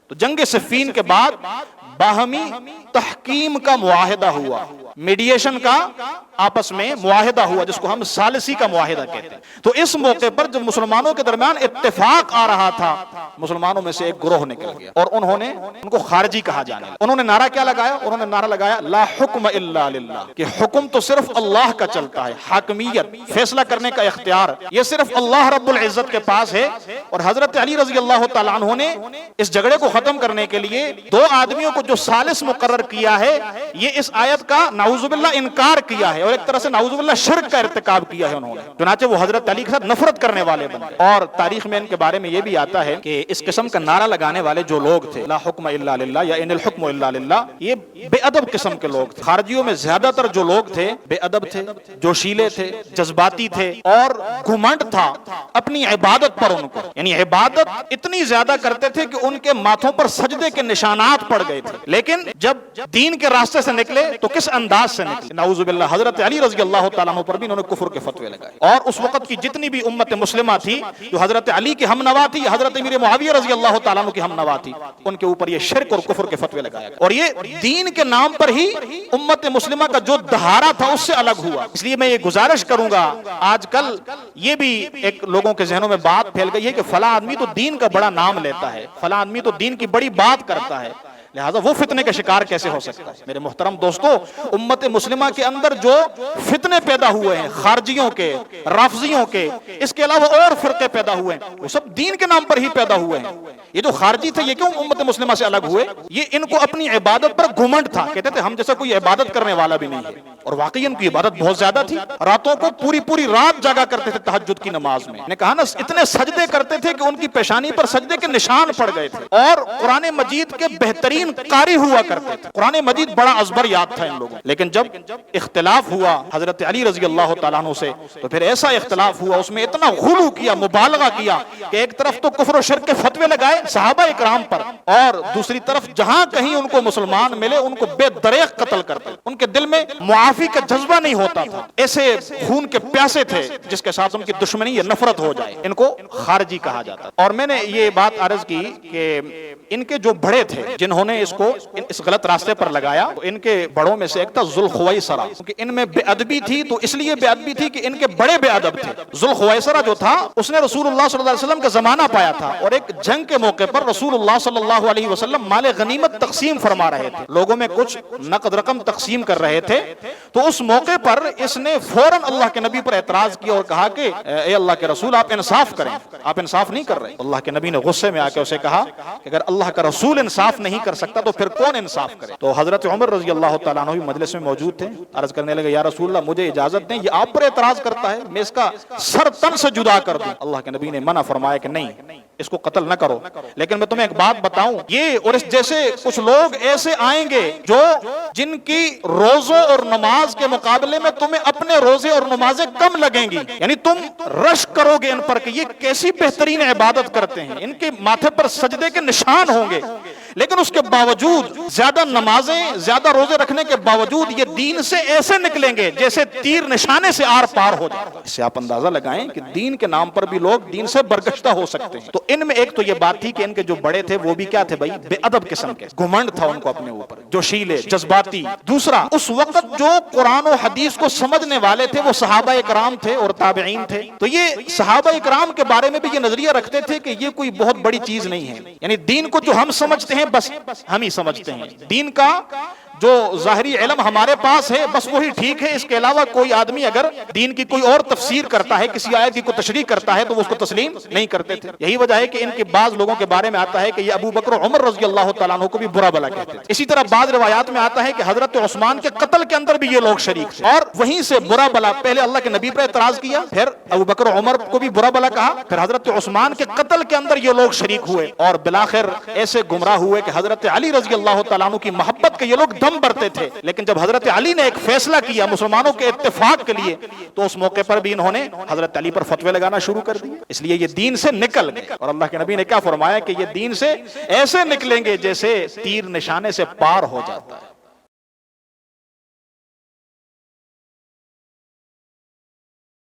تو جنگ صفین کے بعد باہمی تحکیم کا معاہدہ ہوا، میڈیشن کا آپس میں معاہدہ ہوا، جس کو ہم ثالثی کا معاہدہ کہتے ہیں۔ تو اس موقع پر جب مسلمانوں کے درمیان اتفاق آ رہا تھا، مسلمانوں میں سے ایک گروہ نکل گیا اور انہوں نے ان کو خارجی کہا جانے لگا۔ انہوں نے نعرہ کیا لگایا؟ انہوں نے نعرہ لگایا لا حکم الا للہ، کہ حکم تو صرف اللہ کا چلتا ہے، حاکمیت، فیصلہ کرنے کا اختیار یہ صرف اللہ رب العزت کے پاس ہے۔ اور حضرت علی رضی اللہ تعالیٰ عنہ نے اس جھگڑے کو ختم کرنے کے لیے دو آدمیوں کو جو ثالث مقرر کیا ہے، یہ اس آیت کا نعوذ باللہ انکار کیا ہے اور ایک طرح سے نعوذ باللہ شرک کا ارتکاب کیا ہے انہوں نے، چنانچہ وہ حضرت علی کے ساتھ نفرت کرنے والے بن گئے۔ اور تاریخ میں ان کے بارے میں یہ بھی آتا ہے کہ اس قسم کا نعرہ لگانے والے جو لوگ تھے، لا حکم الا للہ یا ان الحکم الا للہ، یہ بے ادب قسم کے لوگ تھے۔ خارجیوں میں زیادہ تر جو لوگ تھے بے ادب تھے، جوشیلے تھے، جذباتی تھے، اور گھمنڈ تھا اپنی عبادت پر ان کو، یعنی عبادت اتنی زیادہ کرتے تھے کہ ان کے ماتھوں پر سجدے کے نشانات پڑ گئے تھے۔ لیکن جب دین کے راستے سے نکلے تو کس انداز سے نکلے؟ نعوذ باللہ حضرت علی رضی اللہ تعالیٰ عنہ پر بھی انہوں نے کفر کے فتوے لگائے، اور اس وقت کی جتنی بھی امت مسلمہ تھی جو حضرت علی کی ہم نوا تھی، حضرت امیر معاویہ رضی اللہ تعالیٰ عنہ کی ہم نوا تھی، ان کے اوپر یہ شرک اور کفر کے فتوے لگایا گیا۔ اور یہ دین کے نام پر ہی امت مسلمہ کا جو دہارا تھا اس سے الگ ہوا۔ اس لیے میں یہ گزارش کروں گا، آج کل یہ بھی ایک لوگوں کے ذہنوں میں بات پھیل گئی ہے کہ فلاں آدمی تو دین کا بڑا نام لیتا ہے، فلاں آدمی تو دین کی بڑی بات کرتا ہے، لہذا وہ فتنے کا شکار کیسے ہو سکتا ہے؟ میرے محترم دوستو، امت مسلمہ کے اندر جو فتنے پیدا ہوئے ہیں، خارجیوں کے، رافضیوں کے، اس کے علاوہ اور فرقے پیدا ہوئے ہیں، وہ سب دین کے نام پر ہی پیدا ہوئے ہیں۔ یہ جو خارجی تھے یہ کیوں امت مسلمہ سے الگ ہوئے؟ یہ ان کو اپنی عبادت پر گھمنڈ تھا، کہتے تھے ہم جیسا کوئی عبادت کرنے والا بھی نہیں ہے، اور واقعی ان کی عبادت بہت زیادہ تھی، راتوں کو پوری رات جاگا کرتے تھے تہجد کی نماز میں۔ نے کہا نا اتنے سجدے کرتے تھے کہ ان کی پیشانی پر سجدے کے نشان پڑ گئے تھے، اور قرآن مجید کے بہترین قاری ہوا کرتے تھے، قرآن مجید بڑا ازبر یاد تھا ان لوگوں۔ لیکن جب اختلاف ہوا حضرت علی رضی اللہ تعالیٰ عنہ سے، تو پھر ایسا اختلاف ہوا، اس میں اتنا غلو کیا، مبالغہ کیا کہ ایک طرف تو کفر و شرک کے فتوے لگائے صحابہ اکرام پر، اور دوسری طرف جہاں کہیں ان کو مسلمان ملے ان کو بے دریغ قتل کرتے۔ ان کے دل میں معافی کا جذبہ نہیں ہوتا تھا، ایسے خون کے پیاسے تھے جس کے ساتھ ان کی دشمنی یا نفرت ہو جائے، ان کو خارجی کہا جاتا۔ اور میں نے یہ بات عرض کی کہ ان کے جو بڑے تھے جنہوں نے اس کو اس غلط راستے پر لگایا، ان کے بڑوں میں سے ایک تھا ذوالخویسرہ، کیونکہ ان میں بے ادبی تھی، تو اس لیے بے ادبی تھی کہ ان کے بڑے بے ادب تھے۔ ذوالخویسرہ جو تھا اس نے رسول اللہ صلی اللہ علیہ وسلم کا زمانہ پایا تھا، اور ایک جنگ کے موقع پر رسول اللہ صلی اللہ علیہ وسلم مال غنیمت تقسیم فرما رہے تھے، لوگوں میں کچھ نقد رقم تقسیم کر رہے تھے، تو اس موقع پر اس نے فوراً اللہ کے نبی پر اعتراض کیا اور کہا کہ اے اللہ کے رسول آپ انصاف کریں، آپ انصاف نہیں کر رہے۔ اللہ کے نبی نے غصے میں آ کے اسے کہا کہ اگر اللہ کا رسول انصاف نہیں کر سکتا تو پھر کون انصاف کرے؟ تو حضرت عمر رضی اللہ تعالیٰ عنہ بھی مجلس میں موجود تھے، عرض کرنے لگے یا رسول اللہ مجھے اجازت دیں، یہ آپ پر اعتراض کرتا ہے، میں اس کا سر تن سے جدا کر دوں۔ اللہ کے نبی نے منع فرمایا کہ نہیں، اس کو قتل نہ کرو، لیکن میں تمہیں ایک بات بتاؤں، یہ اور اس جیسے کچھ لوگ ایسے آئیں گے جو جن کی روزوں اور نماز کے مقابلے میں تمہیں اپنے روزے اور نمازیں کم لگیں گی، یعنی تم رشک کرو گے ان پر کہ یہ کیسی بہترین عبادت کرتے ہیں، ان کے ماتھے پر سجدے کے نشان ہوں گے، لیکن اس کے باوجود زیادہ نمازیں، زیادہ روزے رکھنے کے باوجود یہ دین سے ایسے نکلیں گے جیسے تیر نشانے سے آر پار ہو جائے۔ اس سے آپ اندازہ لگائیں کہ دین کے نام پر بھی لوگ دین سے برگشتہ ہو سکتے ہیں۔ تو ان میں ایک تو یہ بات تھی کہ ان کے جو بڑے تھے وہ بھی کیا تھے بھائی؟ بے ادب قسم کے، گھمنڈ تھا ان کو اپنے اوپر، جوشیلے، جذباتی۔ دوسرا، اس وقت جو قرآن و حدیث کو سمجھنے والے تھے وہ صحابہ اکرام تھے اور تابعین تھے، تو یہ صحابہ اکرام کے بارے میں بھی یہ نظریہ رکھتے تھے کہ یہ کوئی بہت بڑی چیز نہیں ہے، یعنی دین کو جو ہم سمجھتے ہیں بس ہم ہی سمجھتے ہیں، دین کا جو ظاہری علم ہمارے پاس ہے بس وہی ٹھیک ہے، اس کے علاوہ کوئی آدمی اگر دین کی کوئی اور تفسیر کرتا ہے، کسی آیت کی کوئی تشریح کرتا ہے تو وہ اس کو تسلیم نہیں کرتے تھے۔ یہی وجہ ہے کہ ان کے بعض لوگوں کے بارے میں آتا ہے کہ یہ ابو بکر و عمر رضی اللہ تعالیٰ عنہ کو بھی برا بلا کہتے تھے۔ اسی طرح بعض روایات میں آتا ہے کہ حضرت عثمان کے قتل کے اندر بھی یہ لوگ شریک تھے، اور وہیں سے برا بلا پہلے اللہ کے نبی پر اعتراض کیا، پھر ابو بکر و عمر کو بھی برا بلا کہا، پھر حضرت عثمان کے قتل کے اندر یہ لوگ شریک ہوئے، اور بالآخر ایسے گمراہ ہوئے کہ حضرت علی رضی اللہ تعالیٰ عنہ کی محبت کے یہ لوگ دم بھرتے تھے، لیکن جب حضرت علی نے ایک فیصلہ کیا مسلمانوں کے اتفاق کے لیے تو اس موقع پر بھی انہوں نے حضرت علی پر فتوے لگانا شروع کر دیے، اس لیے یہ دین سے نکل گئے۔ اور اللہ کے نبی نے کیا فرمایا کہ یہ دین سے ایسے نکلیں گے جیسے تیر نشانے سے پار ہو جاتا ہے۔